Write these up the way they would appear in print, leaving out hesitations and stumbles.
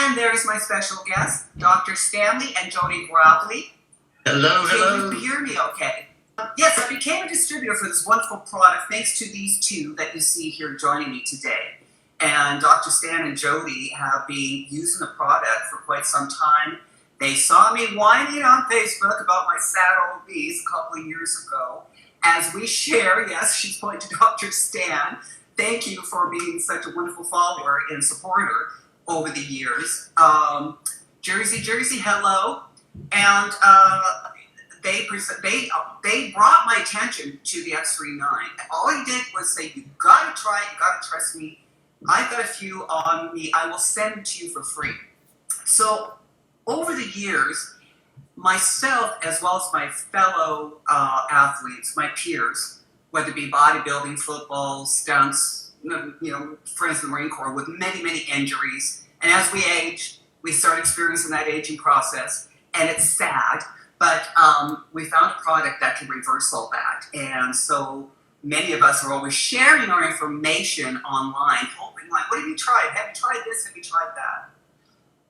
And there's my special guest, Dr. Stanley and Jodie Gravely. Hello, hello. Can you hear me okay? Yes, I became a distributor for this wonderful product thanks to these two that you see here joining me today. And Dr. Stan and Jodie have been using the product for quite some time. They saw me whining on Facebook about my sad old knees a couple of years ago. As we share, yes, she's pointing to Dr. Stan. Thank you for being such a wonderful follower and supporter over the years. Jersey, hello. And they brought my attention to the X39. All he did was say, you gotta try it, you gotta trust me. I've got a few on me, I will send them to you for free. So over the years, myself as well as my fellow athletes, my peers, whether it be bodybuilding, football, stunts, friends in the Marine Corps with many, many injuries. And as we age, we start experiencing that aging process. And it's sad, but we found a product that can reverse all that. And so many of us are always sharing our information online, hoping like, what have you tried? Have you tried this? Have you tried that?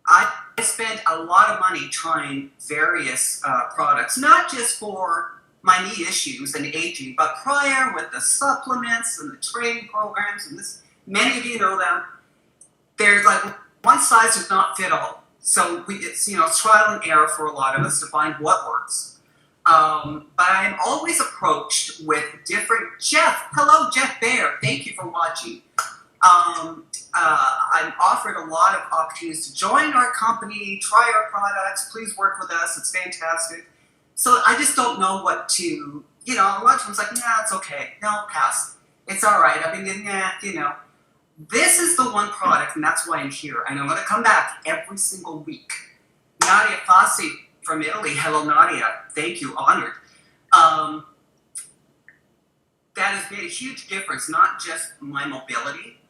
I spent a lot of money trying various products, not just for my knee issues and aging, but prior with the supplements and the training programs, and this, many of you know them. There's like one size does not fit all. So it's trial and error for a lot of us to find what works. But I'm always approached with different, hello Jeff Bear, thank you for watching. I'm offered a lot of opportunities to join our company, try our products, please work with us, it's fantastic. So I just don't know what to, a lot of times like, nah, it's okay, no, pass. It's all right, I've been getting, This is the one product, and that's why I'm here. And I'm going to come back every single week. Nadia Fassi from Italy. Hello, Nadia. Thank you. Honored. That has made a huge difference, not just my mobility,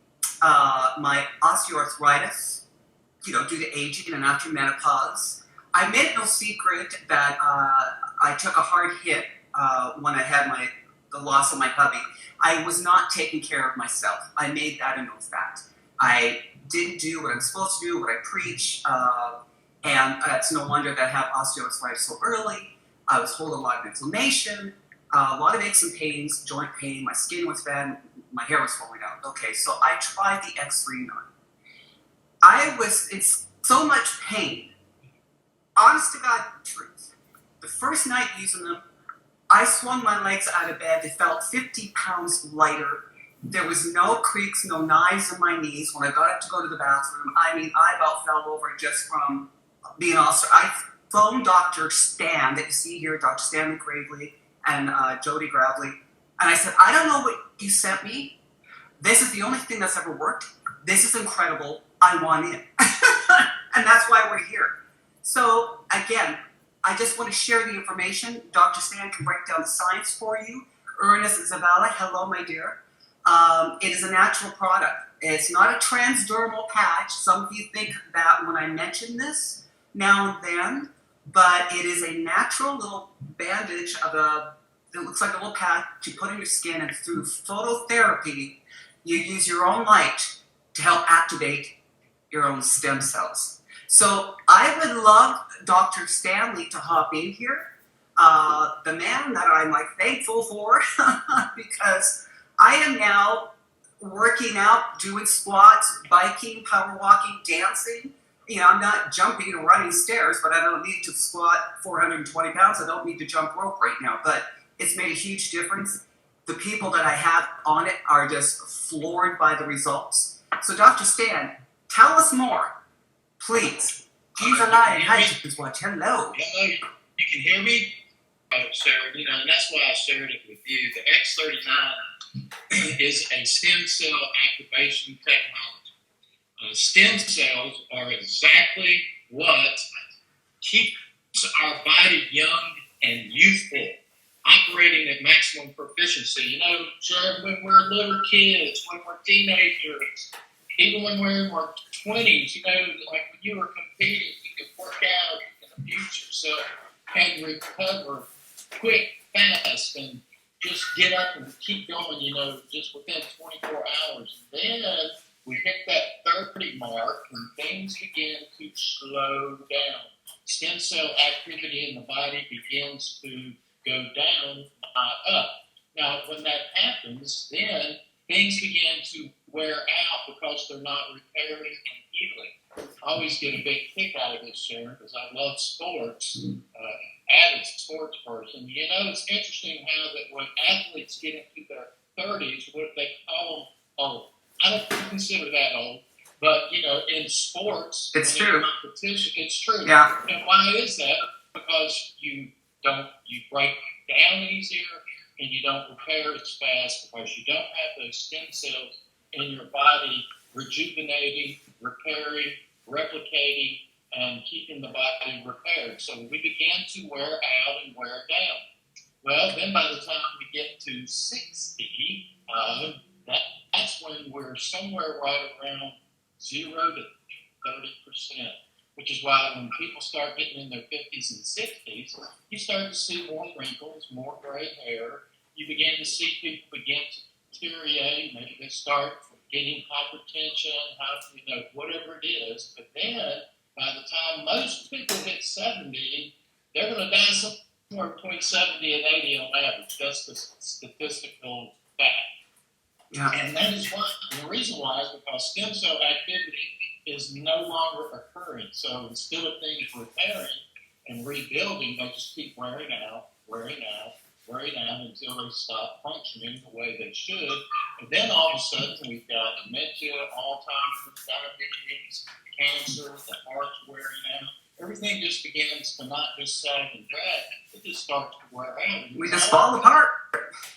my osteoarthritis, due to aging and after menopause. I made it no secret that I took a hard hit when I had the loss of my hubby. I was not taking care of myself. I made that a known fact. I didn't do what I'm supposed to do, what I preach, and it's no wonder that I have osteoarthritis so early. I was holding a lot of inflammation, a lot of aches and pains, joint pain, my skin was bad, my hair was falling out. Okay, so I tried the X39. I was in so much pain. Honest to God truth. The first night using them, I swung my legs out of bed. They felt 50 pounds lighter. There was no creaks, no knives in my knees. When I got up to go to the bathroom, I about fell over just from being ulcer. I phoned Dr. Stan, that you see here, Dr. Stanley Gravely and Jodie Gravely, and I said, I don't know what you sent me. This is the only thing that's ever worked. This is incredible. I want it. And that's why we're here. So, again, I just want to share the information. Dr. Stan can break down the science for you. Ernest Isabella, hello, my dear. It is a natural product. It's not a transdermal patch. Some of you think that when I mention this now and then, but it is a natural little bandage it looks like a little patch you put on your skin, and through phototherapy, you use your own light to help activate your own stem cells. So I would love Dr. Stanley to hop in here, the man that I'm thankful for, because I am now working out, doing squats, biking, power walking, dancing. I'm not jumping or running stairs, but I don't need to squat 420 pounds. I don't need to jump rope right now, but it's made a huge difference. The people that I have on it are just floored by the results. So Dr. Stan, tell us more. Please. He's alive. Hi, please watch. Hello. Hello. You can hear me? Sharon, and that's why I shared it with you. The X39 is a stem cell activation technology. Stem cells are exactly what keeps our body young and youthful, operating at maximum proficiency. Sharon, when we're little kids, when we're teenagers, even when we're in our 20s, when you were competing, you could work out, you can abuse yourself and recover quick, fast, and just get up and keep going, just within 24 hours. Then we hit that 30 mark and things begin to slow down. Stem cell activity in the body begins to go down, not up. Now, when that happens, then things begin to wear out because they're not repairing and healing. I always get a big kick out of this, Sharon, because I love sports, avid sports person. You know, it's interesting how that when athletes get into their 30s, what they call them old. I don't consider that old, but, you know, in sports, it's true. Competition, it's true. Yeah. And why is that? Because you break down easier, and you don't repair as fast because you don't have those stem cells in your body rejuvenating, repairing, replicating, and keeping the body repaired. So we begin to wear out and wear down. Well, then by the time we get to 60, that's when we're somewhere right around 0 to 30%, which is why when people start getting in their 50s and 60s, you start to see more wrinkles, more gray hair. You begin to see people begin to deteriorate. Maybe they start getting hypertension, whatever it is. But then, by the time most people hit 70, they're going to die somewhere between 70 and 80 on average. That's the statistical fact. Yeah. And that is why. The reason why is because stem cell activity is no longer occurring. So instead of things repairing and rebuilding, they just keep wearing out until they stop functioning the way they should. And then all of a sudden we've got dementia, Alzheimer's, diabetes, cancer, the heart's wearing out. Everything just begins to not just sag and drag. It just starts to wear out. We just fall apart.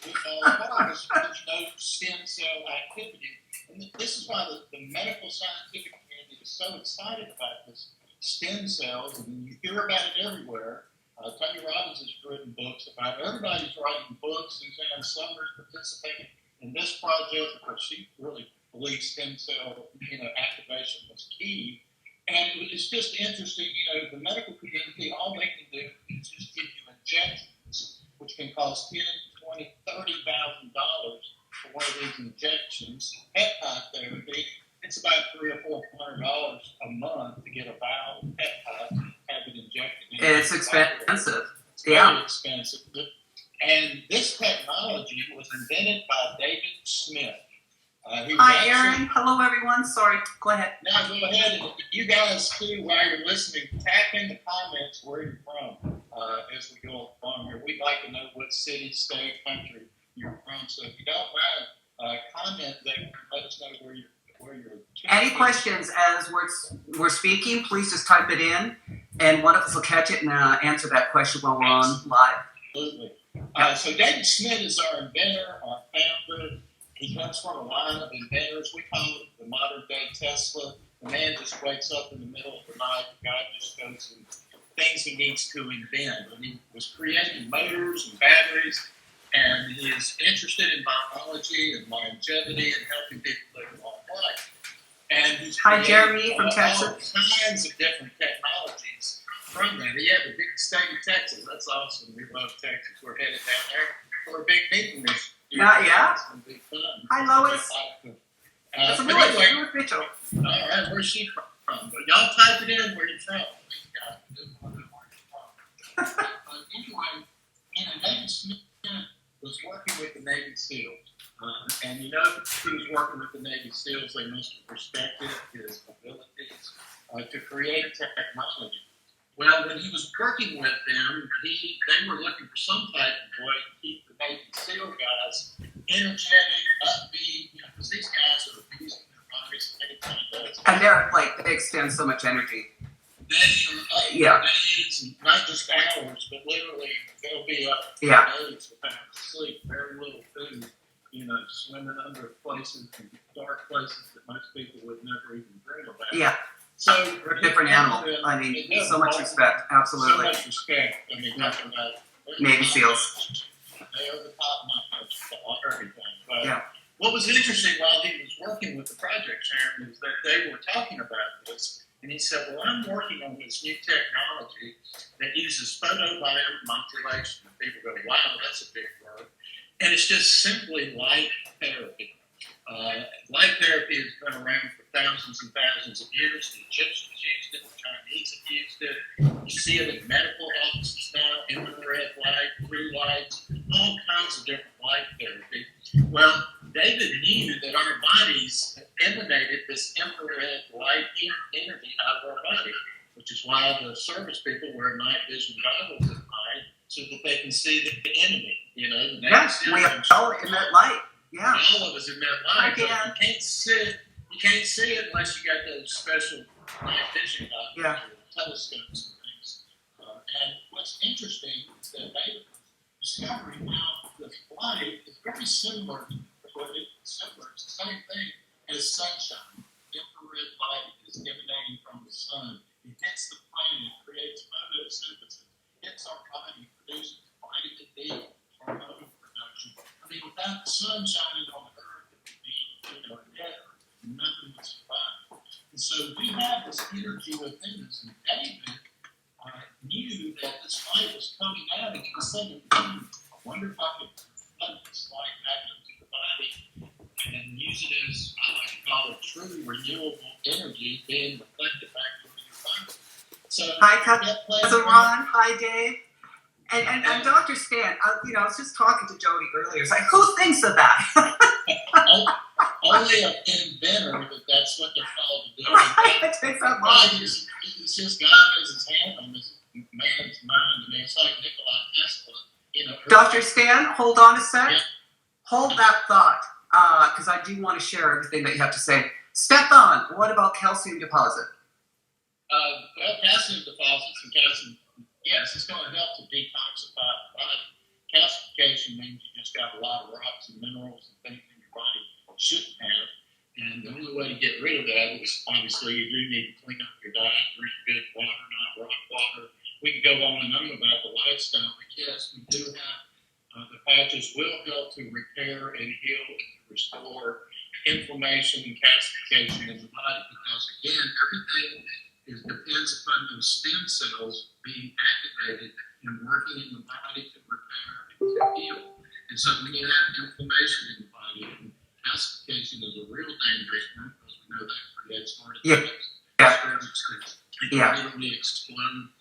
We fall apart because there's no stem cell activity. And this is why the medical scientific community is so excited about this stem cells. And you hear about it everywhere. Tony Robbins has written books about it. Everybody's writing books. Suzanne Summers participating in this project because she really believes stem cell activation was key. And it's just interesting, the medical community, all they can do is just give you injections, which can cost $10,000, $20,000, $30,000 for one of these injections. Peptide therapy, it's about $300 or $400 a month to get a vial of peptide, have it injected. It's expensive. It's very expensive. And this technology was invented by David Smith. Hi, Aaron. Hello, everyone. Sorry. Go ahead. Now, go ahead. And you guys, too, while you're listening, tap in the comments where you're from as we go along here. We'd like to know what city, state, country you're from. So if you don't mind, comment there and let us know where you're Any questions as we're speaking, please just type it in, and one of us will catch it and answer that question while we're on live. Absolutely. So David Smith is our inventor, our founder. He comes from a line of inventors. We call it the modern day Tesla. The man just wakes up in the middle of the night. The guy just goes and things he needs to invent. And he was creating motors and batteries, and he is interested in biology and longevity and helping people live a long life. And he's Hi, Jeremy from Texas. All kinds of different technologies from that. He had a big state of Texas. That's awesome. We love Texas. We're headed down there for a big meeting this year. Yeah. It's going to be fun. Hi, Lois. That's a Lois Mitchell. All right, where's she from? But y'all type it in where you're from. Anyway, David Smith was working with the Navy SEALs. And he was working with the Navy SEALs. They must have respected his abilities to create technology. Well, when he was working with them, they were looking for some type of way to keep the Navy SEAL guys energetic, upbeat, because these guys are abusing their bodies anytime does. And they extend so much energy. Days, not just hours, but literally they'll be up for days without sleep, very little food, swimming under places, dark places that most people would never even dream about. Yeah. So They're a different animal. So much respect. Absolutely. So much respect. Talking about Navy SEALs. They are the top notch for everything. But what was interesting while he was working with the project, Sharon, is that they were talking about this, and he said, "Well, I'm working on this new technology that uses photobiomodulation." And people go, "Wow, that's a big word," and it's just simply light therapy. Light therapy has been around for thousands and thousands of years. The Egyptians used it, the Chinese have used it. You see it in medical offices now, infrared light, blue lights, all kinds of different light therapy. Well, David knew that our bodies emanated this infrared light energy out of our body, which is why the service people wear night vision goggles at night so that they can see the enemy. You know, yes, we are all in that light. Yeah. All of us in that light. You can't see it. You can't see it unless you got those special night vision goggles or telescopes and things. And what's interesting is that David was discovering how the light is very similar. It's the same thing as sunshine. Infrared light is emanating from the sun. It hits the planet, creates photosynthesis, hits our body, produces vitamin D, hormone production. I mean, without the sun shining on the earth, it would be, dead. Nothing would survive. And so we have this energy within us, and David knew that this light was coming out, and he was saying, I wonder if I could reflect this light back into the body and use it as, I like to call it, true renewable energy being reflected back into your body. So, hi, Cousin Ron. Hi, Dave. And Dr. Stan, I was just talking to Jodie earlier. It's like, who thinks of that? Only an inventor, but that's what they're called to do. It takes up It's just God has his hand on this man's mind. I mean, it's like Nikola Tesla. Dr. Stan, hold on a sec. Yeah. Hold that thought, because I do want to share everything that you have to say. Stefan, what about calcium deposit? Well, calcium deposits and calcium, yes, it's going to help to detoxify the body. Calcification means you just got a lot of rocks and minerals and things in your body you shouldn't have. And the only way to get rid of that is, obviously, you do need to clean up your diet, drink good water, not rock water. We can go on and on about the lifestyle, but yes, we do have the patches will help to repair and heal and restore inflammation and calcification in the body, because, again, everything depends upon those stem cells being activated and working in the body to repair and to heal. And so when you have inflammation in the body, and calcification is a real dangerous one, because we know that creates heart attacks, strokes, literally explode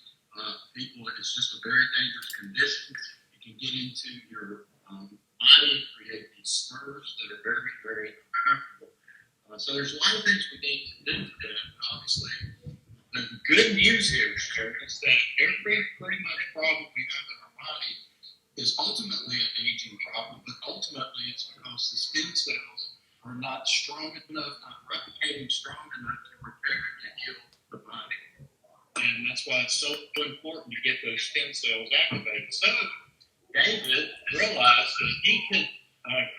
people. It's just a very dangerous condition. It can get into your body, create these spurs that are very, very uncomfortable. So there's a lot of things we need to do for that. Obviously, the good news here, Sharon, is that every pretty much problem we have in our body is ultimately an aging problem, but ultimately it's because the stem cells are not strong enough, not replicating strong enough to repair and heal the body. And that's why it's so important to get those stem cells activated. So David realized that he could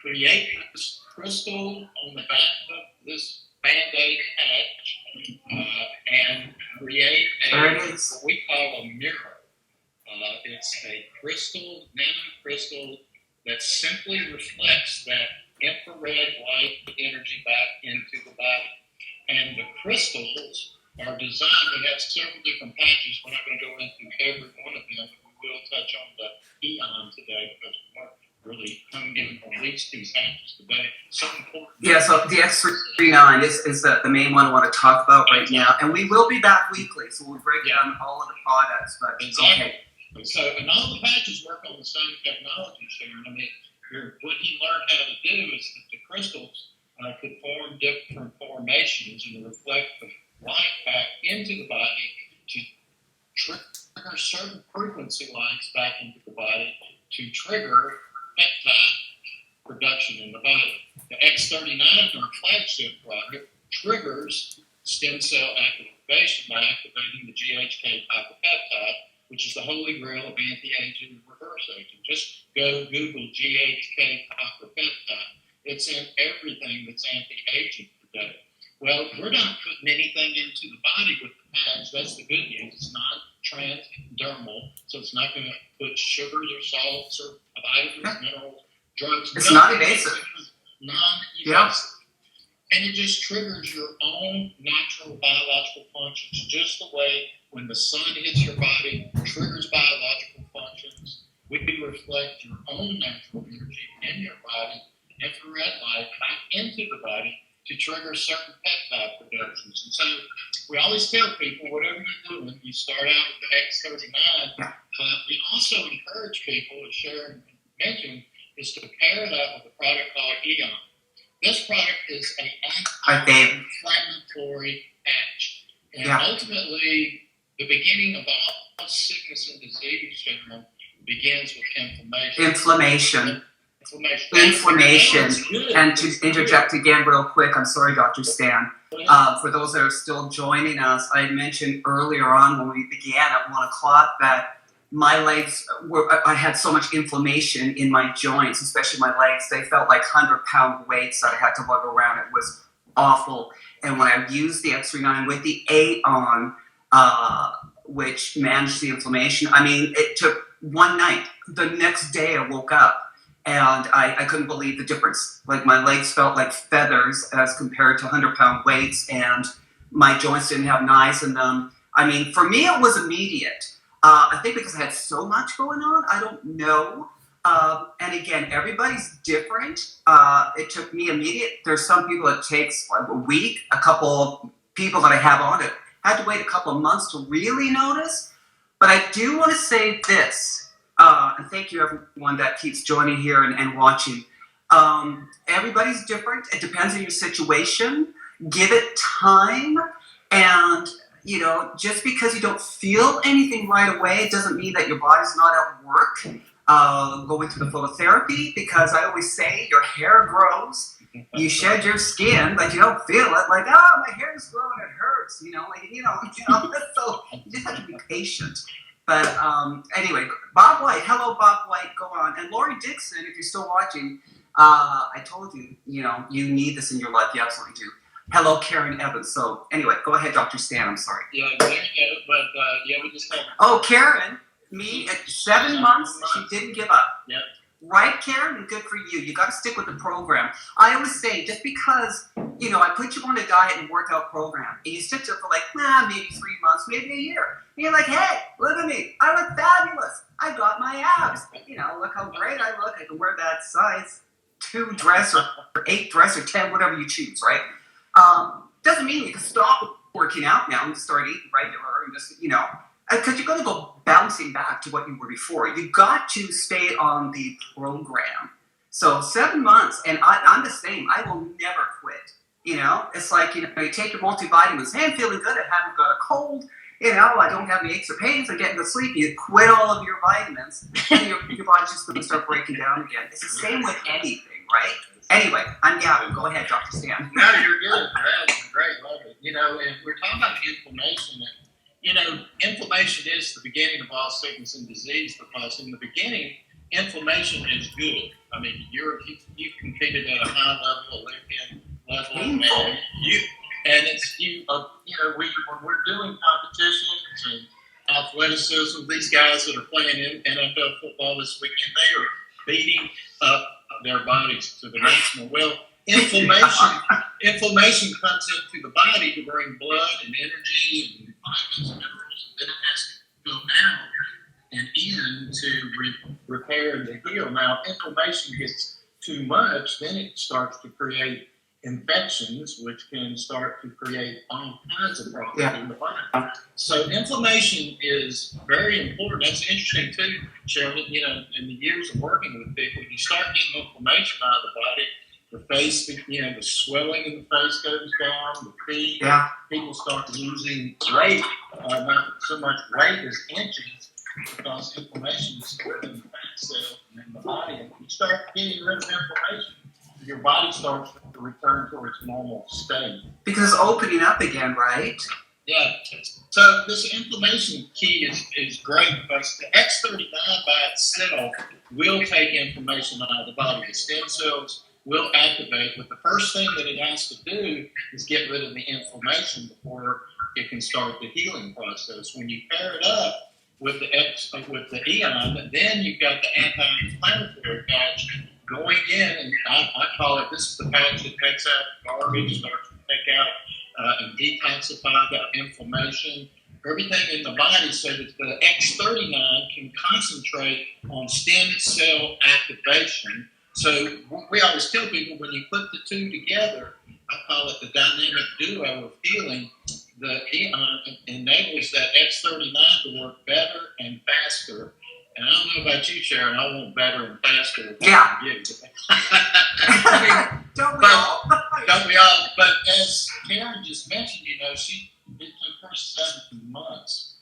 create this crystal on the back of this Band-Aid patch and create what we call a mirror. It's a crystal, nanocrystal, that simply reflects that infrared light energy back into the body. And the crystals are designed, we have several different patches. We're not going to go into every one of them, but we will touch on the Eon today, because we weren't really honed in on these patches today. So important. Yeah, so the X39 is the main one I want to talk about right now. And we will be back weekly, so we'll break down all of the products. But exactly. Okay. So, and all the patches work on the same technology, Sharon. I mean, what he learned how to do is that the crystals could form different formations and reflect the light back into the body to trigger certain frequency lights back into the body to trigger peptide production in the body. The X39, our flagship product, triggers stem cell activation by activating the GHK hyperpeptide, which is the holy grail of anti-aging and reverse aging. Just go Google GHK hyperpeptide. It's in everything that's anti-aging today. Well, we're not putting anything into the body with the patch. That's the good news. It's not transdermal, so it's not going to put sugars or salts or vitamins, minerals, drugs. It's not invasive. Non-invasive. Yeah. And it just triggers your own natural biological functions, just the way when the sun hits your body, triggers biological functions. We can reflect your own natural energy in your body infrared light back into the body to trigger certain peptide productions. And so we always tell people, whatever you're doing, you start out with the X39, but we also encourage people, as Sharon mentioned, is to pair it up with a product called Eon. This product is an anti-inflammatory patch. And ultimately, the beginning of all sickness and disease, Sharon, begins with inflammation. And to interject again real quick, I'm sorry, Dr. Stan. For those that are still joining us, I mentioned earlier on when we began at 1 o'clock that my legs I had so much inflammation in my joints, especially my legs. They felt like 100-pound weights that I had to lug around. It was awful. And when I used the X39 with the Aon, which managed the inflammation, I mean, it took one night. The next day I woke up and I couldn't believe the difference. Like my legs felt like feathers as compared to 100-pound weights, and my joints didn't have knives in them. I mean, for me, it was immediate. I think because I had so much going on, I don't know. And again, everybody's different. It took me immediate. There's some people it takes like a week. A couple people that I have on it had to wait a couple of months to really notice. But I do want to say this. And thank you everyone that keeps joining here and watching. Everybody's different. It depends on your situation. Give it time. And, you know, just because you don't feel anything right away, it doesn't mean that your body's not at work. Going through the phototherapy, because I always say your hair grows. You shed your skin, but you don't feel it. Like, oh, my hair is growing, it hurts. So you just have to be patient. But anyway, Bob White, hello, Bob White, go on. And Lori Dixon, if you're still watching, I told you, you need this in your life. You absolutely do. Hello, Karen Evans. So anyway, go ahead, Dr. Stan, I'm sorry. Yeah, we just have... Oh, Karen, me at 7 months, she didn't give up. Yep. Right, Karen? And good for you. You got to stick with the program. I always say, just because, I put you on a diet and workout program, and you stick to it for maybe 3 months, maybe a year. And you're like, hey, look at me. I look fabulous. I got my abs. Look how great I look. I can wear that size 2 dress or 8 dress or 10, whatever you choose, right? Doesn't mean you can stop working out now and start eating regular and just, because you're going to go bouncing back to what you were before. You got to stay on the program. So 7 months, and I'm the same. I will never quit. It's like, you take your multivitamins. Hey, I'm feeling good. I haven't got a cold. I don't have any aches or pains. I'm getting to sleep. You quit all of your vitamins, and your body's just going to start breaking down again. It's the same with anything, right? Anyway, I'm Gavin. Go ahead, Dr. Stan. No, you're good. That's great. Love it. And we're talking about inflammation. Inflammation is the beginning of all sickness and disease, because in the beginning, inflammation is good. I mean, you've competed at a high level, Olympian level, and when we're doing competitions and athleticism, these guys that are playing in NFL football this weekend, they are beating up their bodies to the maximum. Well, inflammation comes into the body to bring blood and energy and vitamins and minerals, and then it has to go out and in to repair and to heal. Now, if inflammation gets too much, then it starts to create infections, which can start to create all kinds of problems in the body. So inflammation is very important. That's interesting too, Sharon. In the years of working with people, you start getting inflammation out of the body. The face, the swelling in the face goes down. The feet, people start losing weight, not so much weight as inches, because inflammation is stored in the fat cell and in the body. And when you start getting rid of inflammation, your body starts to return to its normal state. Because it's opening up again, right? Yeah. So this inflammation key is great, because the X39 by itself will take inflammation out of the body. The stem cells will activate, but the first thing that it has to do is get rid of the inflammation before it can start the healing process. When you pair it up with the Eon, then you've got the anti-inflammatory patch going in, and I call it, this is the patch that takes out garbage, starts to take out and detoxify that inflammation, everything in the body, so that the X39 can concentrate on stem cell activation So we always tell people when you put the two together, I call it the dynamic duo of healing. The enables that X39 to work better and faster. And I don't know about you, Sharon. I want better and faster. Yeah. You. Don't we all? Don't we all? But as Karen just mentioned, it took her 17 months.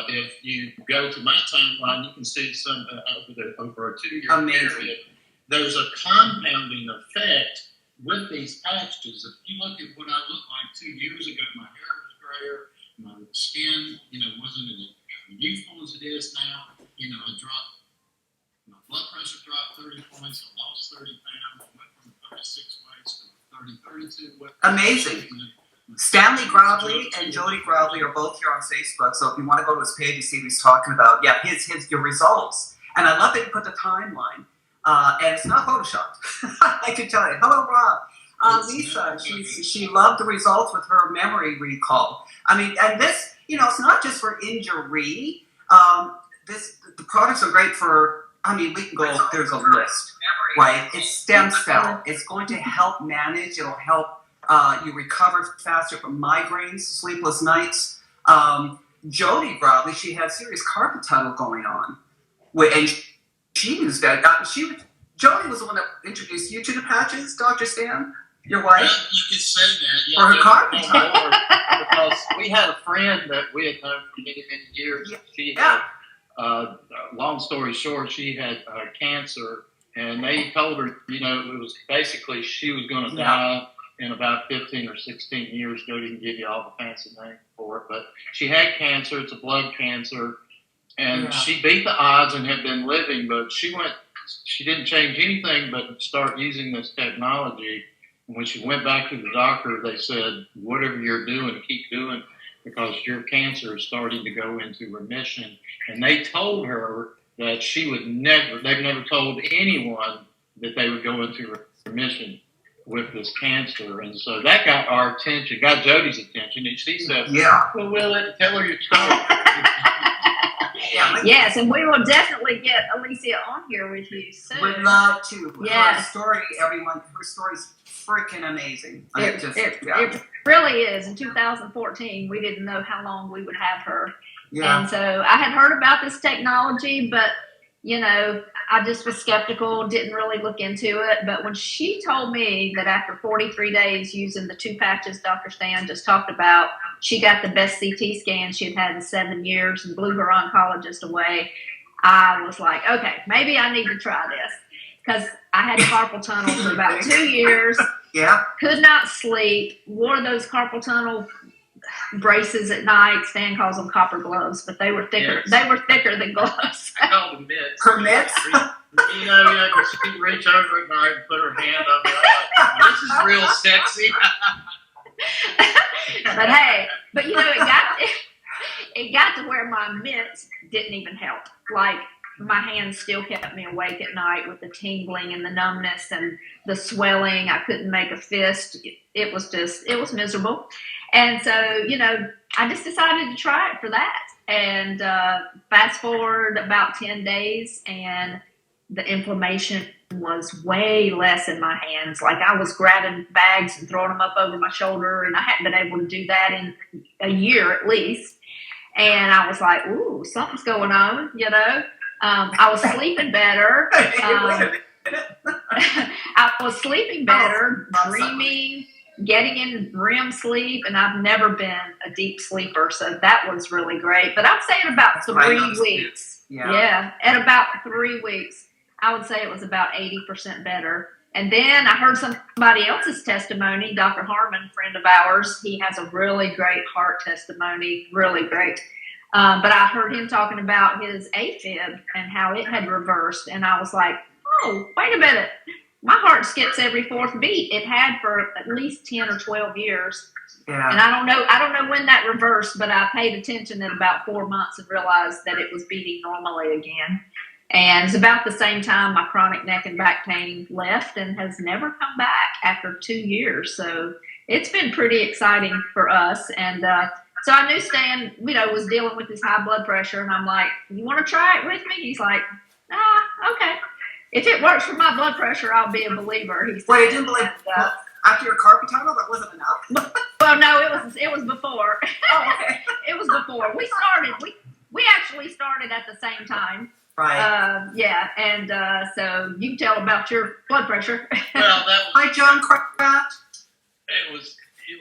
If you go to my timeline, you can see some over a 2-year period. There's a compounding effect with these patches. If you look at what I looked like 2 years ago, my hair was grayer, my skin, wasn't as youthful as it is now. I dropped, my blood pressure dropped 30 points, I lost 30 pounds, I went from 36 weights to 32 weights. Amazing. Stanley Gravely and Jodie Gravely are both here on Facebook, so if you want to go to his page and see what he's talking about, your results. And I love that you put the timeline. And it's not photoshopped. I can tell you. Hello, Rob. Lisa, she loved the results with her memory recall. I mean, and this, it's not just for injury. The products are great for, we can go, there's a list, right? It's stem cell. It's going to help manage. It'll help you recover faster from migraines, sleepless nights. Jodie Gravely, she had serious carpal tunnel going on. And she used that. Jodie was the one that introduced you to the patches, Dr. Stan, your wife? Well, you could say that. Yeah, for her carpal tunnel. Because we had a friend that we had known for many, many years. Yeah. She had, long story short, she had cancer, and they told her, it was basically she was going to die in about 15 or 16 years. Jodie can give you all the fancy name for it, but she had cancer. It's a blood cancer. And she beat the odds and had been living, but she didn't change anything but start using this technology. And when she went back to the doctor, they said, whatever you're doing, keep doing, because your cancer is starting to go into remission. And they told her that they've never told anyone that they would go into remission with this cancer. And so that got our attention, got Jodie's attention. And she said, well, Will, tell her your story. Yes, and we will definitely get Alicia on here with you soon. Would love to. Yes. Her story, everyone, her story's freaking amazing. It really is. In 2014, we didn't know how long we would have her. Yeah. And so I had heard about this technology, but, I just was skeptical, didn't really look into it. But when she told me that after 43 days using the two patches Dr. Stan just talked about, she got the best CT scan she'd had in 7 years and blew her oncologist away, I was like, okay, maybe I need to try this. Because I had carpal tunnel for about 2 years. Yeah. Could not sleep. Wore those carpal tunnel braces at night. Stan calls them copper gloves, but they were thicker. Yes. They were thicker than gloves. I called them mitts. Her mitts? Because she'd reach over at night and put her hand on me. I'm like, this is real sexy. But hey, it got to where my mitts didn't even help. Like, my hands still kept me awake at night with the tingling and the numbness and the swelling. I couldn't make a fist. It was miserable. And so, I just decided to try it for that. And fast forward about 10 days, and the inflammation was way less in my hands. Like, I was grabbing bags and throwing them up over my shoulder, and I hadn't been able to do that in a year at least. And I was like, ooh, something's going on, I was sleeping better. I was sleeping better, dreaming, getting in REM sleep, and I've never been a deep sleeper, so that was really great. But I'd say in about 3 weeks. Yeah, at about 3 weeks, I would say it was about 80% better. And then I heard somebody else's testimony, Dr. Harmon, friend of ours. He has a really great heart testimony, really great. But I heard him talking about his AFib and how it had reversed. And I was like, oh, wait a minute. My heart skips every fourth beat. It had for at least 10 or 12 years. Yeah. And I don't know when that reversed, but I paid attention in about 4 months and realized that it was beating normally again. And it's about the same time my chronic neck and back pain left and has never come back after 2 years. So it's been pretty exciting for us. And so I knew Stan, was dealing with his high blood pressure. And I'm like, you want to try it with me? He's like, okay. If it works for my blood pressure, I'll be a believer. He said. Wait, I didn't believe after your carpal tunnel that wasn't enough. Well, no, it was before. Oh, okay. It was before we actually started at the same time. Right. Yeah, and so you can tell about your blood pressure. Well, that was, Hi, John Kraft. It was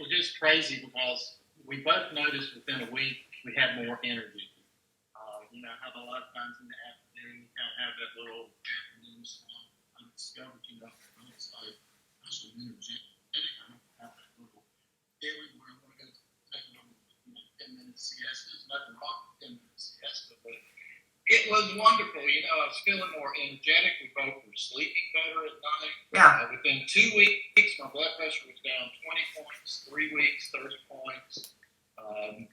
just crazy because we both noticed within a week we had more energy. You know how a lot of times in the afternoon you kind of have that little afternoon slump. I discovered, you know, it's like I'm so energetic. I don't have that little feeling where I want to go take a little 10-minute siesta. There's nothing wrong with 10-minute siesta, but It was wonderful. You know, I was feeling more energetic. We both were sleeping better at night. Yeah. Within 2 weeks, my blood pressure was down 20 points. 3 weeks, 30 points.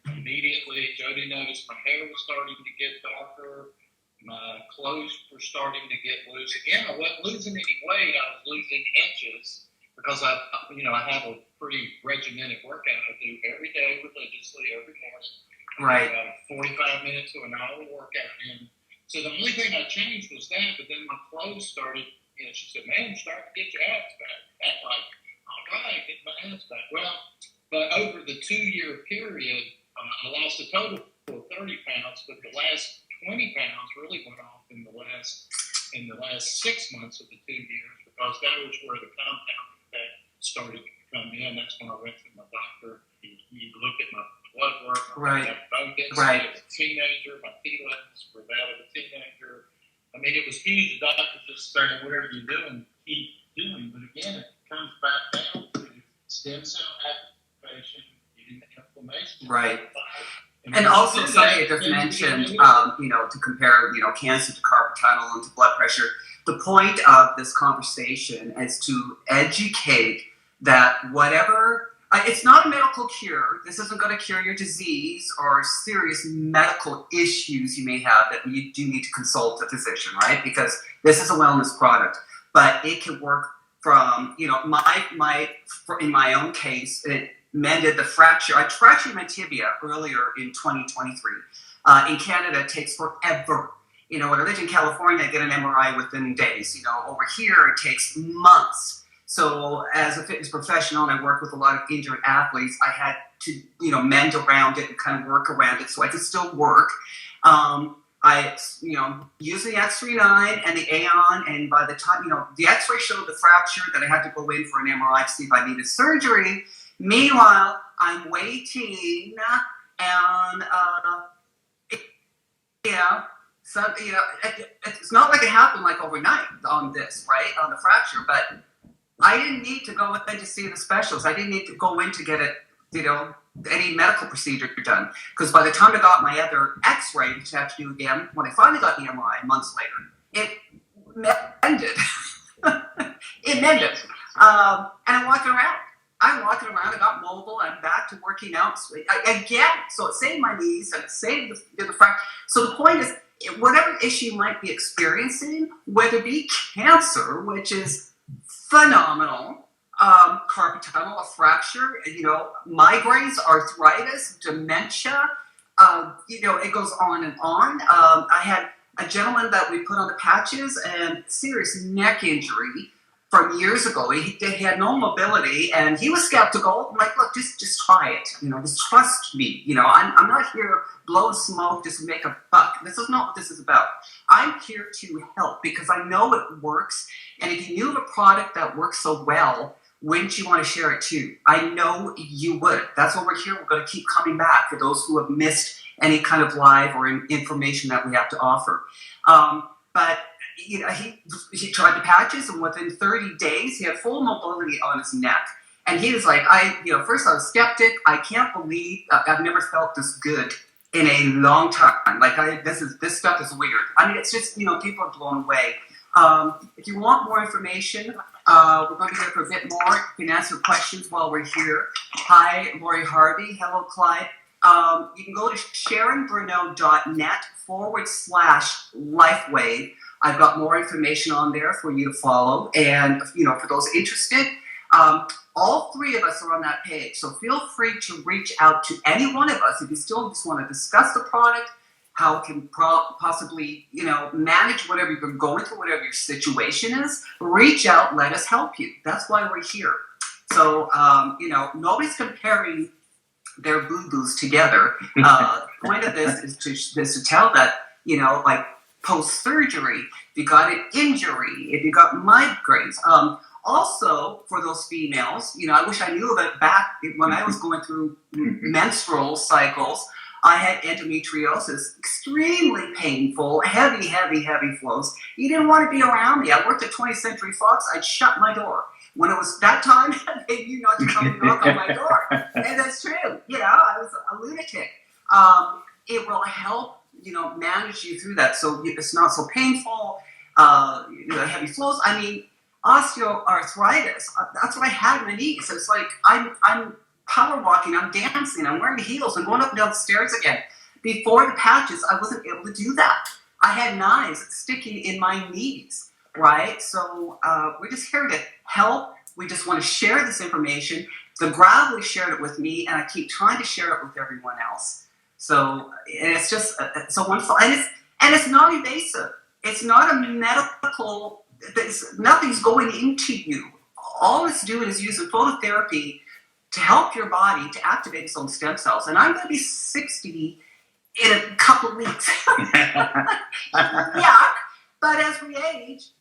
Immediately, Jodie noticed my hair was starting to get darker. My clothes were starting to get loose. Again, I wasn't losing any weight. I was losing inches because I have a pretty regimented workout I do every day religiously every morning. Right. 45 minutes to an hour workout in. So the only thing I changed was that, but then my clothes started, she said, man, you're starting to get your abs back. I'm like, all right, get my abs back. Well, but over the 2-year period, I lost a total of 30 pounds, but the last 20 pounds really went off in the last 6 months of the 2 years because that was where the compound effect started to come in. That's when I went to my doctor. He looked at my blood work. Right. Bone density Right. as a teenager. My T levels were that of a teenager. I mean, it was huge. The doctor just saying, whatever you're doing, keep doing. But again, it comes back down to stem cell activation, getting the inflammation. Right. And And when also you do something that, I just then mentioned, you to compare, cancer to carpal tunnel and to blood pressure. The point of this conversation is to educate that whatever, it's not a medical cure. This isn't going to cure your disease or serious medical issues you may have that you do need to consult a physician, right? Because this is a wellness product, but it can work from, in my own case, it mended the fracture. I fractured my tibia earlier in 2023. In Canada, it takes forever. When I lived in California, I get an MRI within days. Over here, it takes months. So as a fitness professional, and I work with a lot of injured athletes, I had to, mend around it and kind of work around it so I could still work. I, use the X39 and the Aeon, and by the time, the X-ray showed the fracture that I had to go in for an MRI to see if I needed surgery. Meanwhile, I'm waiting, and it's not like it happened like overnight on this, right, on the fracture, but I didn't need to go in to see the specialist. I didn't need to go in to get it, any medical procedure done. Because by the time I got my other X-ray, which I had to do again, when I finally got the MRI months later, it mended. It mended. And I'm walking around. I got mobile. I'm back to working out. So it saved my knees and it saved the fracture. So the point is, whatever issue you might be experiencing, whether it be cancer, which is phenomenal, carpal tunnel, a fracture, migraines, arthritis, dementia, it goes on and on. I had a gentleman that we put on the patches and serious neck injury from years ago. He had no mobility and he was skeptical. I'm like, look, just try it. Just trust me. I'm not here blow smoke just to make a buck. This is not what this is about. I'm here to help because I know it works. And if you knew of a product that works so well, wouldn't you want to share it too? I know you would. That's why we're here. We're going to keep coming back for those who have missed any kind of live or information that we have to offer. But he tried the patches, and within 30 days, he had full mobility on his neck. And he was like, first I was skeptic. I can't believe I've never felt this good in a long time. Like this stuff is weird. I mean, it's just, people are blown away. If you want more information, we're going to be here for a bit more. You can answer questions while we're here. Hi, Lori Harvey. Hello, Clyde. You can go to SharonBruno.net/LifeWave. I've got more information on there for you to follow. And, for those interested, all three of us are on that page. So feel free to reach out to any one of us if you still just want to discuss the product, how it can possibly, manage whatever you're going through, whatever your situation is. Reach out, let us help you. That's why we're here. So, nobody's comparing their boo-boos together. The point of this is to tell that, like post-surgery, if you got an injury, if you got migraines. Also, for those females, I wish I knew of it back when I was going through menstrual cycles. I had endometriosis, extremely painful, heavy flows. You didn't want to be around me. I worked at 20th Century Fox. I'd shut my door. When it was that time, they knew not to come and knock on my door. And that's true. I was a lunatic. It will help, manage you through that. So it's not so painful, heavy flows. I mean, osteoarthritis, that's what I had in my knees. So it's like I'm power walking, I'm dancing, I'm wearing heels, I'm going up and down the stairs again. Before the patches, I wasn't able to do that. I had knives sticking in my knees, right? So we're just here to help. We just want to share this information. The Gravely shared it with me, and I keep trying to share it with everyone else. So it's just so wonderful, and it's not invasive. It's not a medical. Nothing's going into you. All it's doing is using phototherapy to help your body to activate its own stem cells. And I'm going to be 60 in a couple of weeks. Yeah, but as we age,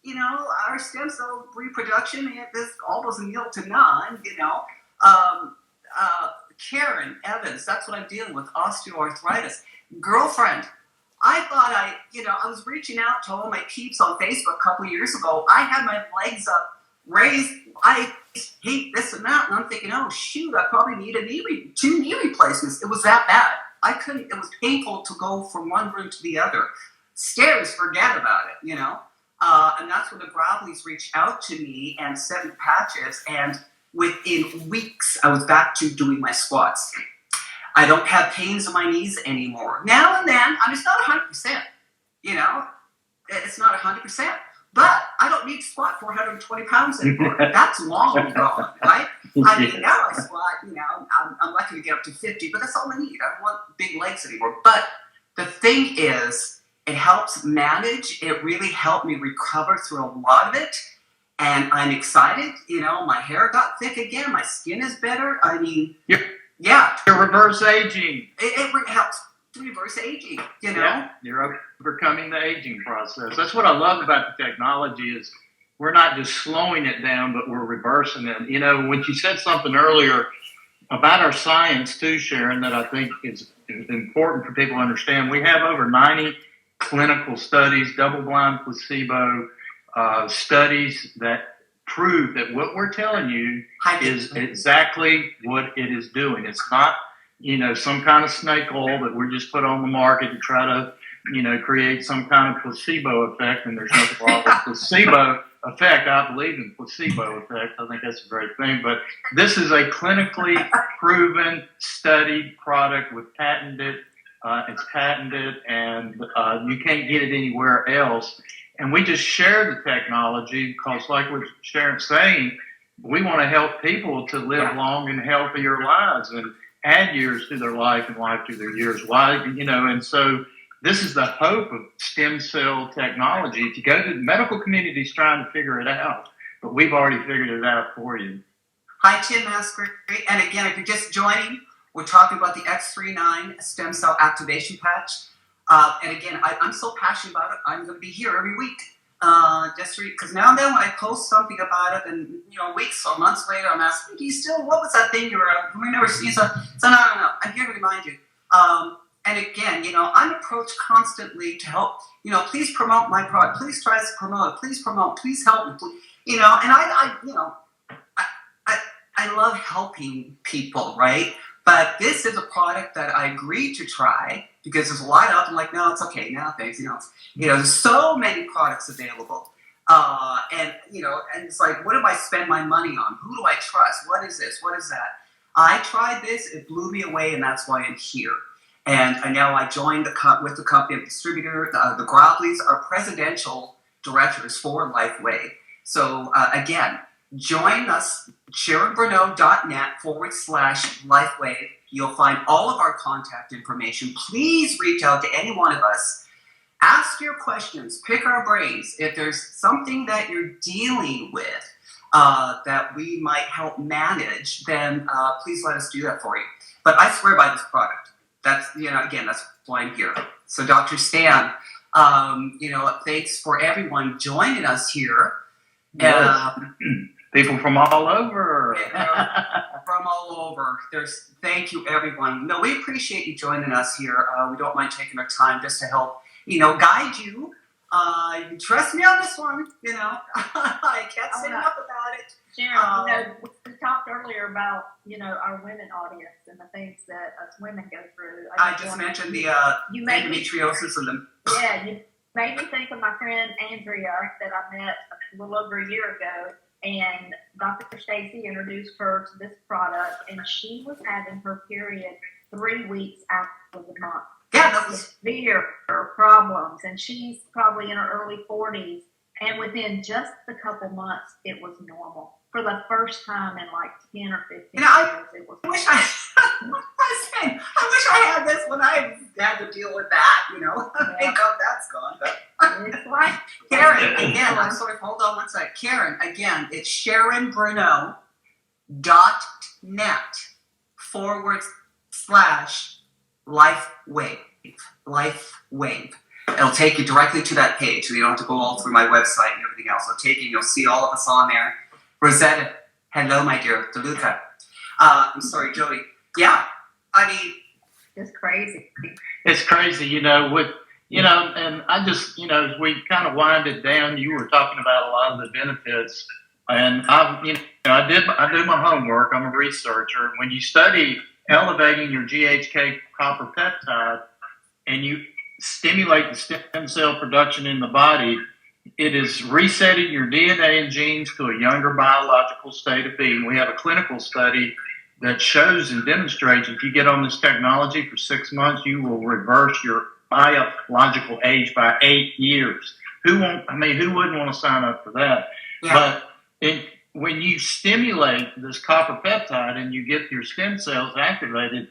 our stem cell reproduction is almost nil to none. Sharon, Evans, that's what I'm dealing with, osteoarthritis. Girlfriend, I thought I was reaching out to all my peeps on Facebook a couple of years ago. I had my legs up, raised. I hate this and that, and I'm thinking, oh shoot, I probably need two knee replacements. It was that bad. I couldn't. It was painful to go from one room to the other. Stairs, forget about it. And that's when the Gravelies reached out to me and sent me patches, and within weeks, I was back to doing my squats. I don't have pains in my knees anymore. Now and then, it's not 100%. It's not 100%. But I don't need to squat 420 pounds anymore. That's long gone, right? I mean, now I squat, I'm lucky to get up to 50, but that's all I need. I don't want big legs anymore. But the thing is, it helps manage. It really helped me recover through a lot of it. And I'm excited. My hair got thick again. My skin is better. I mean, yeah. You're reverse aging. It helps to reverse aging, Yeah, you're overcoming the aging process. That's what I love about the technology is we're not just slowing it down, but we're reversing it. When you said something earlier about our science too, Sharon, that I think is important for people to understand. We have over 90 clinical studies, double-blind placebo studies that prove that what we're telling you is exactly what it is doing. It's not, some kind of snake oil that we're just put on the market to try to, create some kind of placebo effect. And there's nothing wrong with placebo effect. I believe in placebo effect. I think that's a great thing. But this is a clinically proven, studied product with it's patented, and you can't get it anywhere else. And we just share the technology because, like what Sharon's saying, we want to help people to live long and healthier lives and add years to their life and life to their years. Why, and so this is the hope of stem cell technology. If you go to the medical community, is trying to figure it out, but we've already figured it out for you. Hi, Tim Masker. And again, if you're just joining, we're talking about the X39 stem cell activation patch. And again, I'm so passionate about it. I'm going to be here every week. Because now and then when I post something about it, and weeks or months later, I'm asking, what was that thing you were? We never seen. So no. I'm here to remind you. And again, I'm approached constantly to help. Please promote my product. Please try to promote it. Please promote. Please help me. Please. And I love helping people, right? But this is a product that I agreed to try because there's a lot out there. I'm like, no, it's okay. No, thanks. There's so many products available. And it's like, what do I spend my money on? Who do I trust? What is this? What is that? I tried this. It blew me away, and that's why I'm here. And I know I joined with the company of distributor. The Gravelies are presidential directors for Lifeway. So again, join us, SharonBruneau.net /Lifeway. You'll find all of our contact information. Please reach out to any one of us. Ask your questions. Pick our brains. If there's something that you're dealing with that we might help manage, then please let us do that for you. But I swear by this product. That's, again, that's why I'm here. So Dr. Stan, thanks for everyone joining us here. Yes. People from all over. From all over. Thank you, everyone. No, we appreciate you joining us here. We don't mind taking our time just to help, guide you. You can trust me on this one, I can't say enough about it. Sharon, we talked earlier about, our women audience and the things that us women go through. I just mentioned the endometriosis and the... Yeah, you made me think of my friend Andrea that I met a little over a year ago, and Dr. Stacy introduced her to this product, and she was having her period 3 weeks after the month. Yeah, that's severe problems, and she's probably in her early 40s, and within just a couple months, it was normal. For the first time in like 10 or 15 years, it was normal. I wish I had this when I had to deal with that, Thank God that's gone. But it's like Karen, again, I'm sorry, hold on one second. Karen, again, it's SharonBruno.net /LifeWave. It'll take you directly to that page, so you don't have to go all through my website and everything else. It'll take you, you'll see all of us on there. Rosetta, hello, my dear. DeLuca. I'm sorry, Jodie. Yeah, it's crazy. It's crazy, and I just, as we kind of wind it down, you were talking about a lot of the benefits, and I do my homework. I'm a researcher. When you study elevating your GHK copper peptide and you stimulate the stem cell production in the body, it is resetting your DNA and genes to a younger biological state of being. We have a clinical study that shows and demonstrates if you get on this technology for 6 months, you will reverse your biological age by 8 years. Who wouldn't want to sign up for that? Yeah. But when you stimulate this copper peptide and you get your stem cells activated,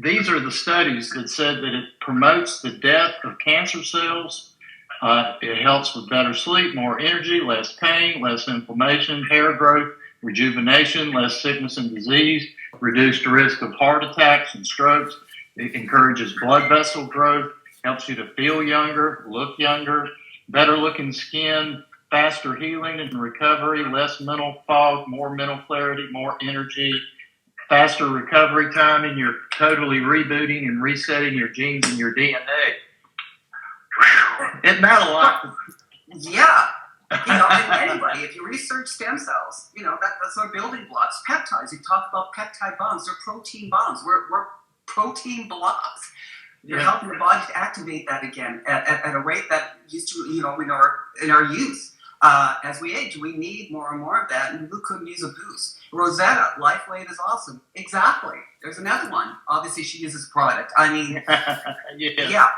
these are the studies that said that it promotes the death of cancer cells. It helps with better sleep, more energy, less pain, less inflammation, hair growth, rejuvenation, less sickness and disease, reduced risk of heart attacks and strokes. It encourages blood vessel growth, helps you to feel younger, look younger, better looking skin, faster healing and recovery, less mental fog, more mental clarity, more energy, faster recovery time, and you're totally rebooting and resetting your genes and your DNA. Isn't that a lot? Yeah. And anybody, if you research stem cells, that's our building blocks. Peptides, you talk about peptide bonds, they're protein bonds. We're protein blocks. You're helping the body to activate that again at a rate that used to, in our youth. As we age, we need more and more of that, and who couldn't use a boost? Rosetta, LifeWave is awesome. Exactly. There's another one. Obviously, she uses product. Yeah.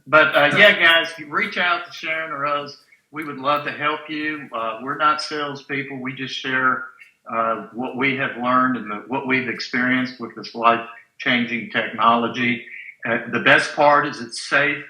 But guys, reach out to Sharon or us. We would love to help you. We're not salespeople. We just share what we have learned and what we've experienced with this life-changing technology. The best part is it's safe.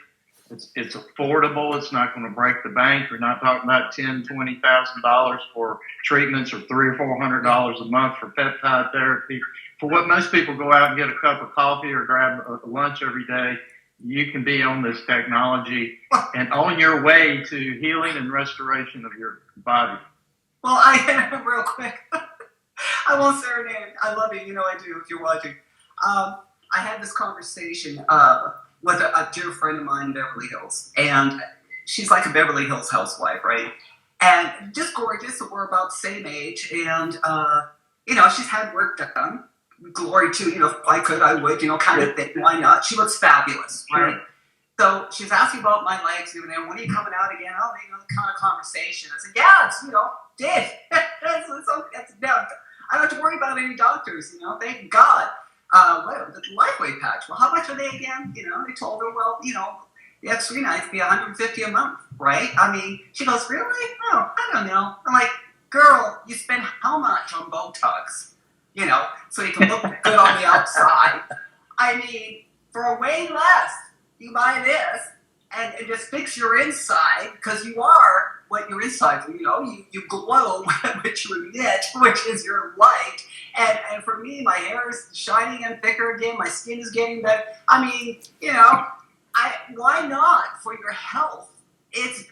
It's affordable. It's not going to break the bank. We're not talking about $10,000, $20,000 for treatments or $300 or $400 a month for peptide therapy. For what most people go out and get a cup of coffee or grab a lunch every day, you can be on this technology and on your way to healing and restoration of your body. Well, real quick, I won't say her name. I love you. I do if you're watching. I had this conversation with a dear friend of mine in Beverly Hills, and she's like a Beverly Hills housewife, right? And just gorgeous. We're about the same age, and she's had work done. Glory to, if I could, I would, kind of thing. Why not? She looks fabulous, right? So she's asking about my legs, and when are you coming out again? Oh, the kind of conversation. I said, yeah, it's, dead. It's done. I don't have to worry about any doctors, thank God. The LifeWave patch. Well, how much are they again? They told her, well, the X39 would be $150 a month, right? She goes, really? Oh, I don't know. I'm like, girl, you spend how much on Botox? so you can look good on the outside. I mean, for way less, you buy this and just fix your inside, because you are what your inside, you glow with your emit, which is your light. And for me, my hair is shining and thicker again. My skin is getting better. I mean, why not for your health? It's,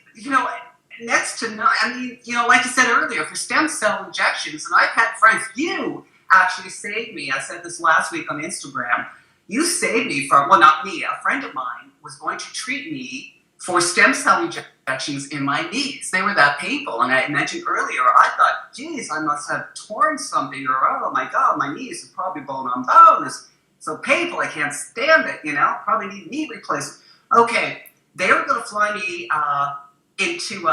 next to none. I mean, like you said earlier, for stem cell injections, and I've had friends, you actually saved me. I said this last week on Instagram. You saved me from, well, not me, a friend of mine was going to treat me for stem cell injections in my knees. They were that painful. And I mentioned earlier, I thought, geez, I must have torn something, or, oh my God, my knees is probably bone on bone. It's so painful, I can't stand it, probably need knee replacement. Okay, they were going to fly me into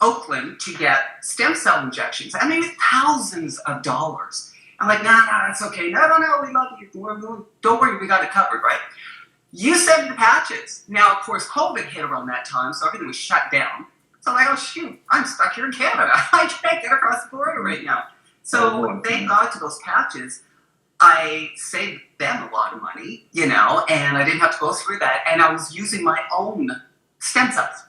Oakland to get stem cell injections. I mean, thousands of dollars. I'm like, no, it's okay. No, we love you. Don't worry, we got it covered, right? You sent me the patches. Now, of course, COVID hit around that time, so everything was shut down. So I'm like, oh, shoot, I'm stuck here in Canada. I can't get across the border right now. So thank God to those patches, I saved them a lot of money, and I didn't have to go through that. And I was using my own stem cells.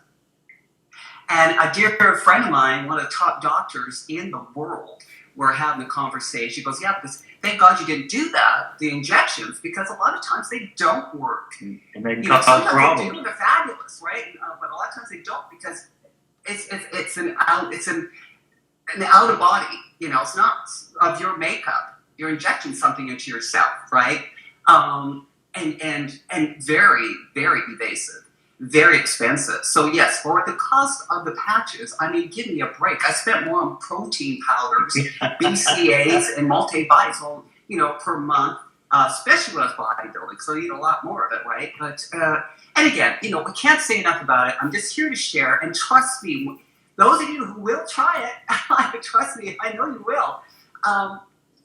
And a dear friend of mine, one of the top doctors in the world, were having a conversation. She goes, yeah, because thank God you didn't do that, the injections, because a lot of times they don't work. And they can cause problems. They do, they're fabulous, right? But a lot of times they don't, because it's an out of body. It's not of your makeup. You're injecting something into yourself, right? And very, very invasive. Very expensive. So yes, for the cost of the patches, I mean, give me a break. I spent more on protein powders, BCAAs, and multivitamins, per month, especially when I was bodybuilding. So you need a lot more of it, right? But and again, we can't say enough about it. I'm just here to share, and trust me, those of you who will try it, trust me, I know you will.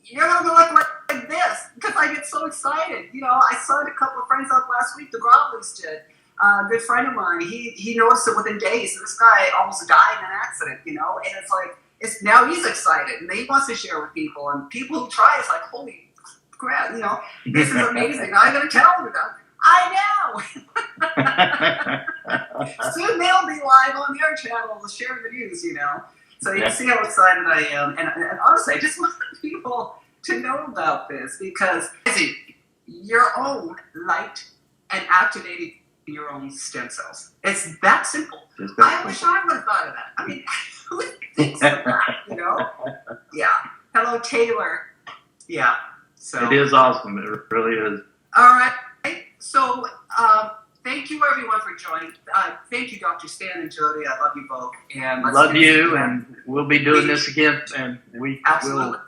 You're not going to look like this, because I get so excited. I saw a couple of friends up last week. The Grovelys did. A good friend of mine, he noticed it within days. This guy almost died in an accident, and it's like, now he's excited, and he wants to share with people, and people who try, it's like, holy crap, this is amazing. I'm going to tell them about it. I know. Soon they'll be live on their channel sharing the news, So you can see how excited I am. And honestly, I just want people to know about this, because your own light and activated your own stem cells. It's that simple. I wish I would have thought of that. I mean, who thinks of that, Yeah. Hello, Taylor. Yeah. So it is awesome. It really is. All right. So thank you, everyone, for joining. Thank you, Dr. Stan and Jodie. I love you both. And love you, and we'll be doing this again, and we absolutely. will